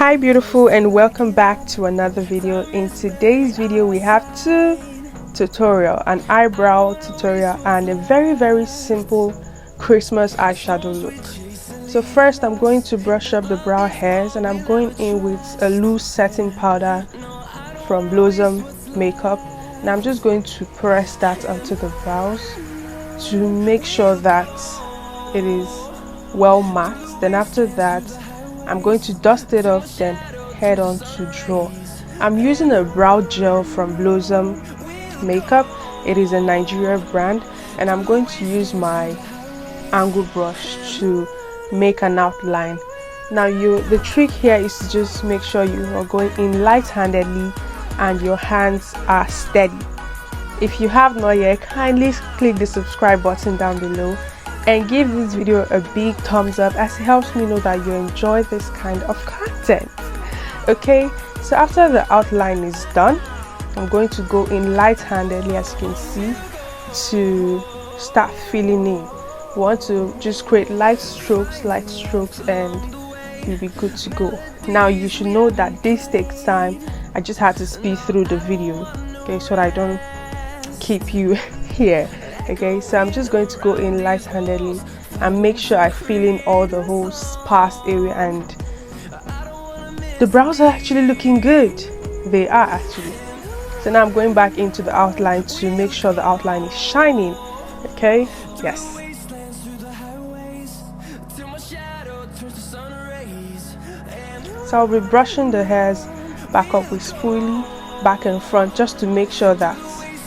Hi beautiful, and welcome back to another video. In today's video we have two tutorials, an eyebrow tutorial and a very simple Christmas eyeshadow look. So first I'm going to brush up the brow hairs, and I'm going in with a loose setting powder from Blossom Makeup, and I'm just going to press that onto the brows to make sure that it is well matte. Then after that I'm going to dust it off, then head on to draw. I'm using a brow gel from Blossom Makeup. It is a Nigeria brand, and I'm going to use my angle brush to make an outline. Now the trick here is to just make sure you are going in light-handedly and your hands are steady. If you have not yet, kindly click the subscribe button down below and give this video a big thumbs up, as it helps me know that you enjoy this kind of content. Okay, so after the outline is done, I'm going to go in light-handedly, as you can see, to start filling in. You want to just create light strokes, and you'll be good to go. Now you should know that this takes time. I just had to speed through the video, okay, so that I don't keep you here. Okay, so I'm just going to go in light-handedly and make sure I fill in all the whole sparse area, and the brows are actually looking good. They are actually. So now I'm going back into the outline to make sure the outline is shining. Okay, yes. So I'll be brushing the hairs back up with spoolie, back and front, just to make sure that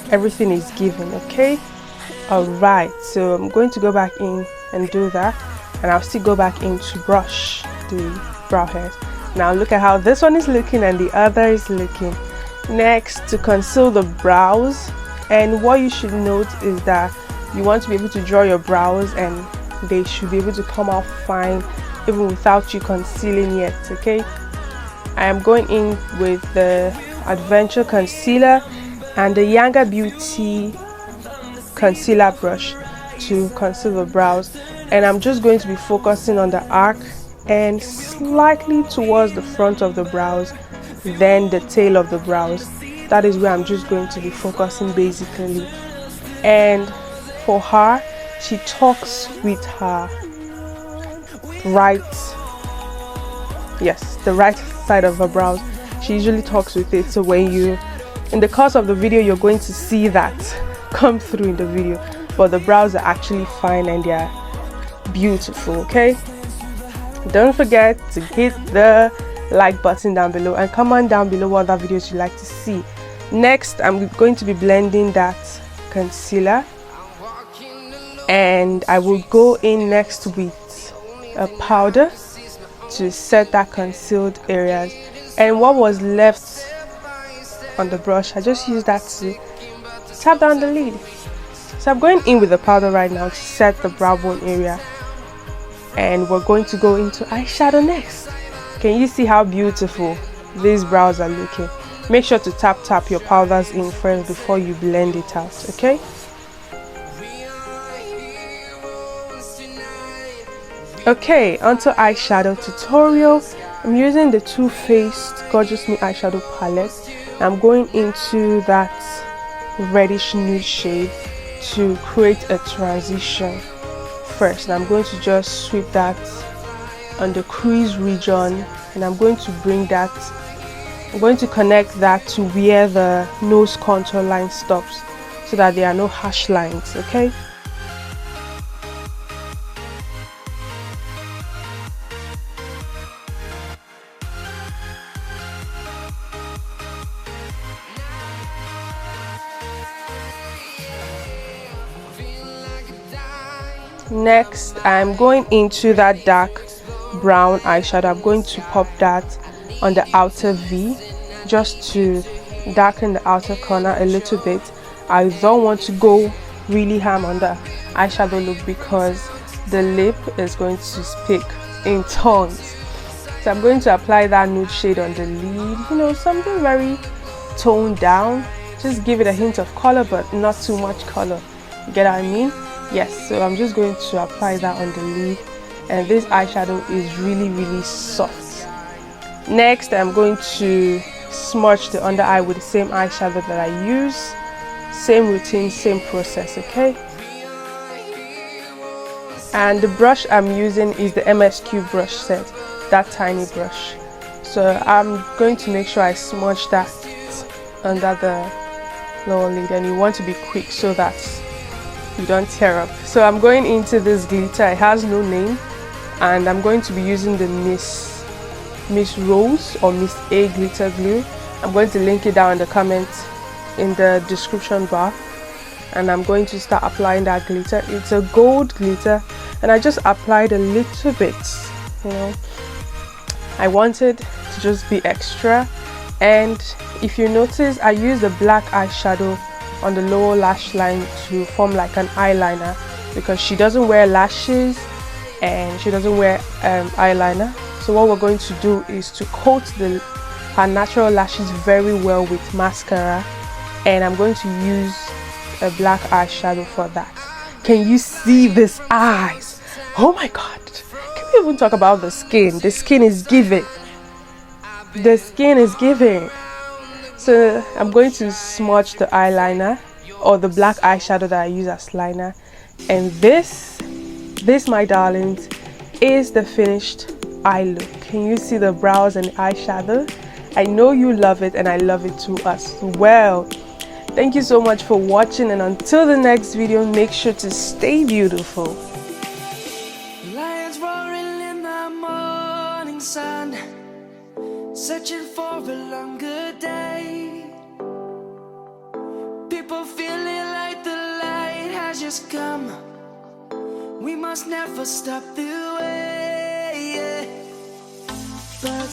everything is given. Okay. Alright, so I'm going to go back in and do that, and I'll still go back in to brush the brow hairs. Now look at how this one is looking and the other is looking. Next, to conceal the brows, and what you should note is that you want to be able to draw your brows and they should be able to come out fine even without you concealing yet. Okay, I am going in with the Adventure Concealer and the Younger Beauty concealer brush to conceal the brows, and I'm just going to be focusing on the arc and slightly towards the front of the brows, then the tail of the brows. That is where I'm just going to be focusing basically. And for her, she talks with her the right side of her brows. She usually talks with it, so when you in the course of the video you're going to see that come through in the video, but the brows are actually fine and they're beautiful. Okay, don't forget to hit the like button down below and comment down below what other videos you like to see. Next, I'm going to be blending that concealer, and I will go in next with a powder to set that concealed areas, and what was left on the brush I just used that to tap down the lid. So I'm going in with the powder right now to set the brow bone area, and we're going to go into eyeshadow next. Can you see how beautiful these brows are looking? Make sure to tap your powders in first before you blend it out. Okay, onto eyeshadow tutorial. I'm using the Too Faced Gorgeous Me eyeshadow palette. I'm going into that reddish nude shade to create a transition first. And I'm going to just sweep that on the crease region, and I'm going to connect that to where the nose contour line stops, so that there are no harsh lines. Okay, next I'm going into that dark brown eyeshadow. I'm going to pop that on the outer V just to darken the outer corner a little bit. I don't want to go really ham on the eyeshadow look because the lip is going to speak in tongues. So I'm going to apply that nude shade on the lid, you know, something very toned down. Just give it a hint of color, but not too much color. You get what I mean? Yes, so I'm just going to apply that on the lid, and this eyeshadow is really soft. Next, I'm going to smudge the under eye with the same eyeshadow that I use. Same routine, same process, okay? And the brush I'm using is the MSQ brush set, that tiny brush. So I'm going to make sure I smudge that under the lower lid, and you want to be quick so that you don't tear up. So I'm going into this glitter. It has no name, and I'm going to be using the Miss Rose or Miss A glitter glue. I'm going to link it down in the comments in the description bar, and I'm going to start applying that glitter. It's a gold glitter, and I just applied a little bit, you know. I wanted to just be extra. And if you notice, I used a black eyeshadow on the lower lash line to form like an eyeliner, because she doesn't wear lashes and she doesn't wear eyeliner. So what we're going to do is to coat her natural lashes very well with mascara, and I'm going to use a black eyeshadow for that. Can you see these eyes? Oh my god. Can we even talk about the skin? The skin is giving. The skin is giving. So I'm going to smudge the eyeliner or the black eyeshadow that I use as liner, and this my darlings is the finished eye look. Can you see the brows and the eyeshadow? I know you love it, and I love it too as well. Thank you so much for watching, and until the next video, make sure to stay beautiful. Lions roaring in the morning sun, searching for a longer day. People feeling like the light has just come. We must never stop the way.